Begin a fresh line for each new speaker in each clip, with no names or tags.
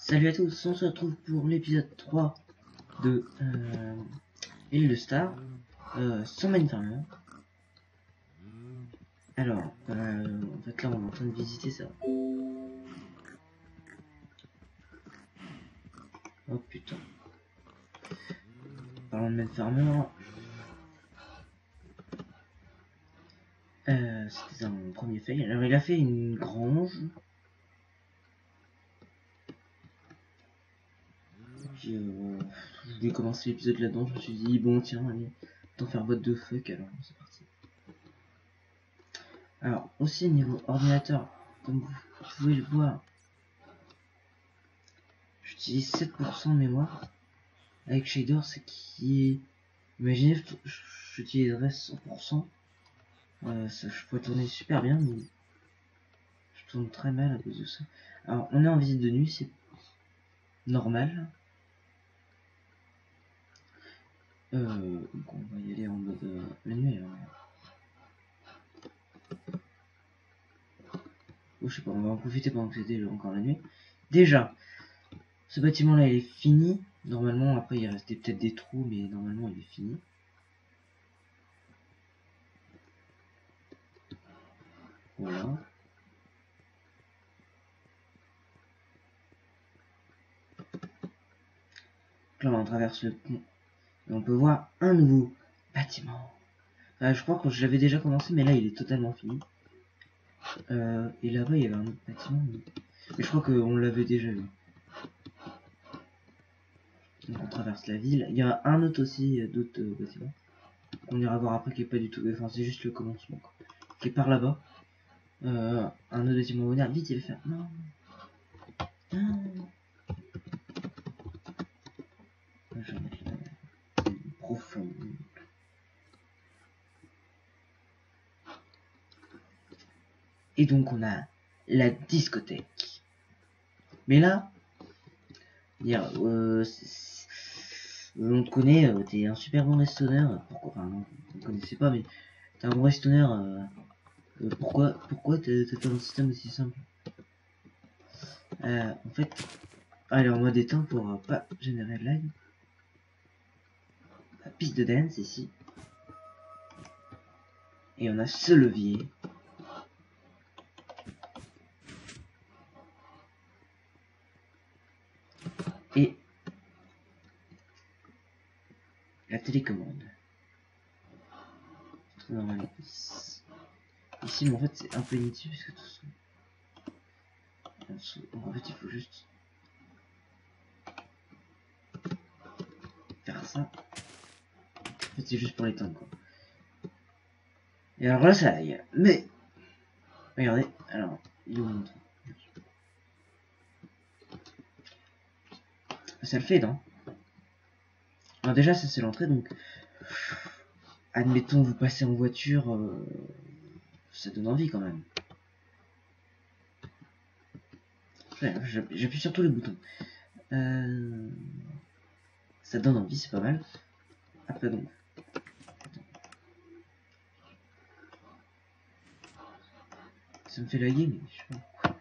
Salut à tous, on se retrouve pour l'épisode 3 de Île de Star, sans Mine Farmer. Alors, en fait là on est en train de visiter ça. Oh putain. Parlons de Mine Farmer. C'était un premier fail. Alors il a fait une grange. Puis je voulais commencer l'épisode là-dedans, je me suis dit bon tiens, allez, autant faire boîte de fuck, alors c'est parti. Alors aussi niveau ordinateur, comme vous pouvez le voir, j'utilise 7% de mémoire. Avec Shader, ce qui est... Imaginez, j'utiliserais 100%. Ça, je pourrais tourner super bien, mais je tourne très mal à cause de ça. Alors, on est en visite de nuit, c'est normal. Donc on va y aller en mode la nuit. Alors. Oh, je sais pas, on va en profiter pendant que c'était encore la nuit. Déjà, ce bâtiment-là, il est fini. Normalement, après, il restait peut-être des trous, mais normalement, il est fini. Voilà. Là, on traverse le pont. Et on peut voir un nouveau bâtiment. Je crois que j'avais déjà commencé, mais là, il est totalement fini. Et là-bas, il y avait un autre bâtiment. Mais je crois qu'on l'avait déjà vu. Donc on traverse la ville. Il y a un autre aussi, d'autres bâtiments. On ira voir après qui est pas du tout. Enfin, c'est juste le commencement. Quoi. Qui est par là-bas. Un autre bâtiment bonheur. Vite, il va faire. Non. Non. Je vais mettre la profonde. Et donc on a la discothèque. Mais là, dire, on te connaît, t'es un super bon restaurant. Pourquoi, enfin, non, on ne connaissait pas, mais t'es un bon restaurant. Pourquoi t'as fait un système aussi simple? En fait, allez en mode éteint pour pas générer de lag. La piste de dance ici. Et on a ce levier. Et la télécommande. Normalement. Ici, mais en fait, c'est un peu inutile parce que tout ça. En fait, il faut juste faire ça. En fait, c'est juste pour l'éteindre, quoi. Et alors là, ça lag. Mais, regardez, alors, il vous montre. Ça le fait, non? Alors déjà, ça c'est l'entrée, donc admettons vous passez en voiture, ça donne envie quand même. J'appuie sur tous les boutons. Ça donne envie, c'est pas mal. Après donc. Ça me fait laguer, mais je sais pas pourquoi.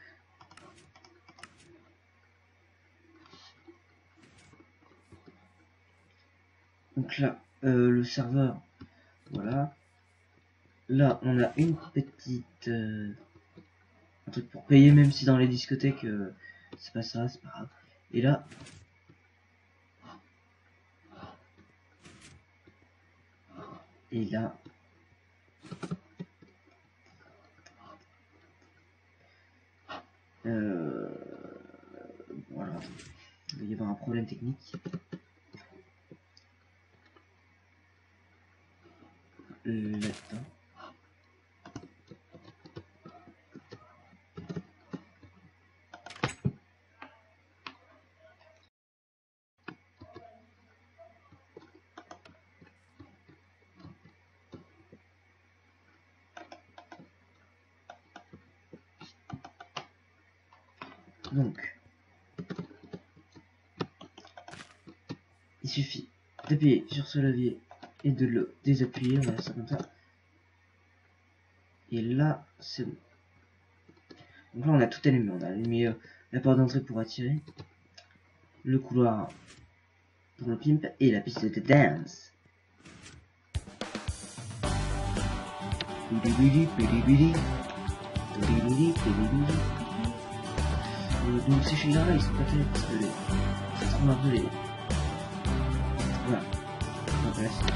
Donc là, le serveur, voilà. Là, on a une petite... un truc pour payer, même si dans les discothèques, c'est pas ça, c'est pas grave. Et là... Et là... Voilà, il va y avoir un problème technique. Là-dedans. Donc, il suffit d'appuyer sur ce levier et de le désappuyer, on va faire ça comme ça. Et là, c'est bon. Donc là, on a tout allumé. On a allumé la porte d'entrée pour attirer. le couloir pour le pimp et la piste de dance. Donc ces shaders là ils sont pas terribles parce que ça transforme un peu les... Voilà. Donc là c'est...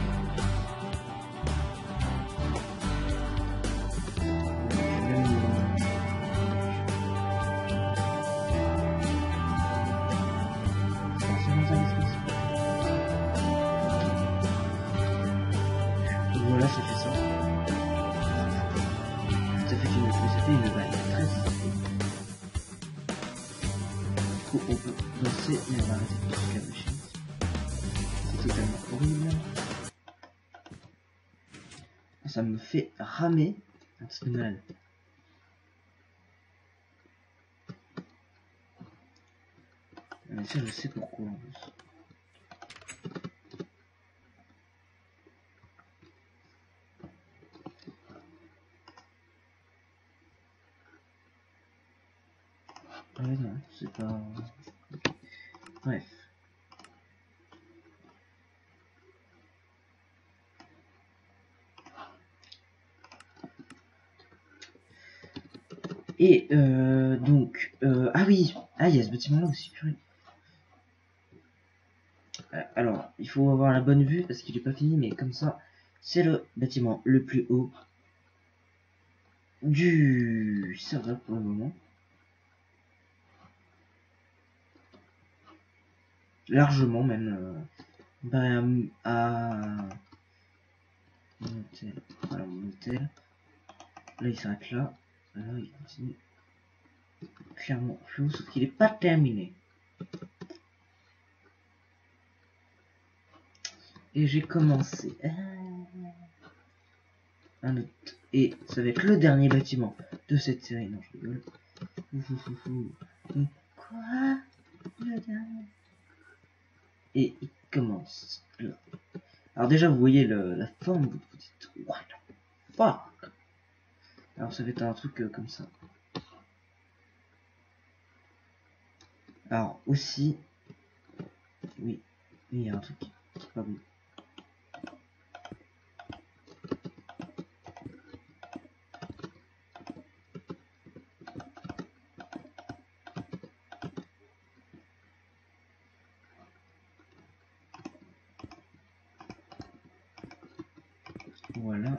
Voilà, ça fait ça. Ça fait une vague très simple. Du coup, on peut danser, mais on va arrêter de toucher la machine. C'est totalement horrible. Ça me fait ramer un petit peu mal. Mais ça, je sais pourquoi en plus. Ouais, non, c'est pas... Bref. Et donc... ah oui. Ah, il y a ce bâtiment-là aussi, purée. Alors, il faut avoir la bonne vue parce qu'il est pas fini, mais comme ça, c'est le bâtiment le plus haut du serveur pour le moment. Largement même. Comparé à mon hôtel. Voilà mon hôtel. Là il s'arrête là. Là il continue. Clairement flou, sauf qu'il est pas terminé. Et j'ai commencé un autre. Et ça va être le dernier bâtiment de cette série. Non, je rigole. Quoi? Le dernier. Et il commence là. Alors déjà vous voyez la forme, vous dites what the fuck. Alors ça va être un truc comme ça. Alors aussi, oui, il y a un truc qui est pas bon. Voilà.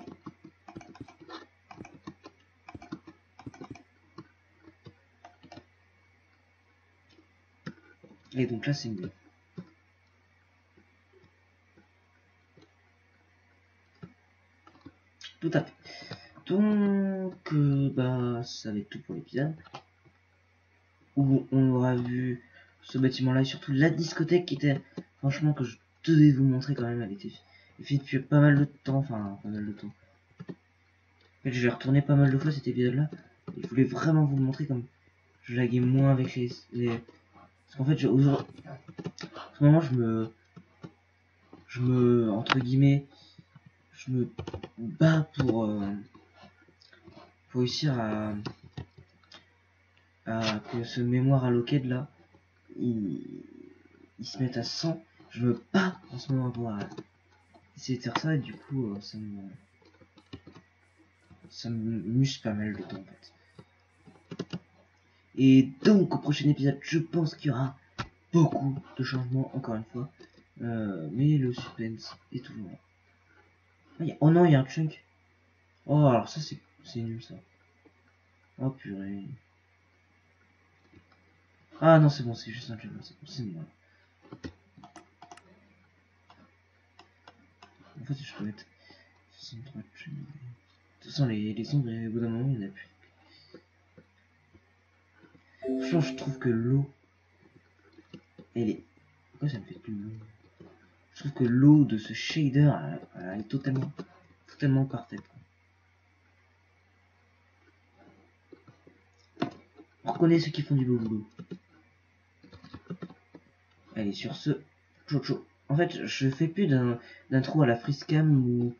Et donc là c'est mieux. Tout à fait. Donc bah ça va être tout pour l'épisode. Où on aura vu ce bâtiment là et surtout la discothèque qui était franchement que je devais vous montrer quand même. Elle était faite depuis pas mal de temps. Enfin pas mal de temps. En fait je vais retourner pas mal de fois cet épisode là. Et je voulais vraiment vous le montrer comme je laguais moins avec les... Parce qu'en fait aujourd'hui en ce moment je me entre guillemets je me bats pour réussir à que ce mémoire allocated là il se mette à 100. Je me bats en ce moment pour essayer de faire ça et du coup ça me muse pas mal de temps en fait. Et donc au prochain épisode je pense qu'il y aura beaucoup de changements encore une fois. Mais le suspense est toujours là. Oh non il y a un chunk. Oh alors ça c'est nul ça. Oh purée. Ah non c'est bon c'est juste un chunk. C'est bon. En fait je peux mettre 63 chunks. De toute façon les ombres au bout d'un moment il n'y en a plus. Franchement je trouve que l'eau elle est... Pourquoi ça me fait plus mal? Je trouve que l'eau de ce shader elle est totalement parfaite. On reconnaît ceux qui font du beau boulot. Allez, sur ce, Jojo. En fait, je fais plus d'intro à la freecam ou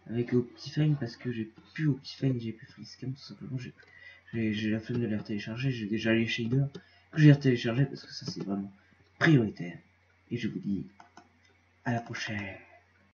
avec Optifine parce que j'ai plus Optifine, j'ai plus freecam tout simplement. J'ai la flemme de les télécharger, j'ai déjà les shaders que j'ai téléchargé parce que ça c'est vraiment prioritaire. Et je vous dis à la prochaine.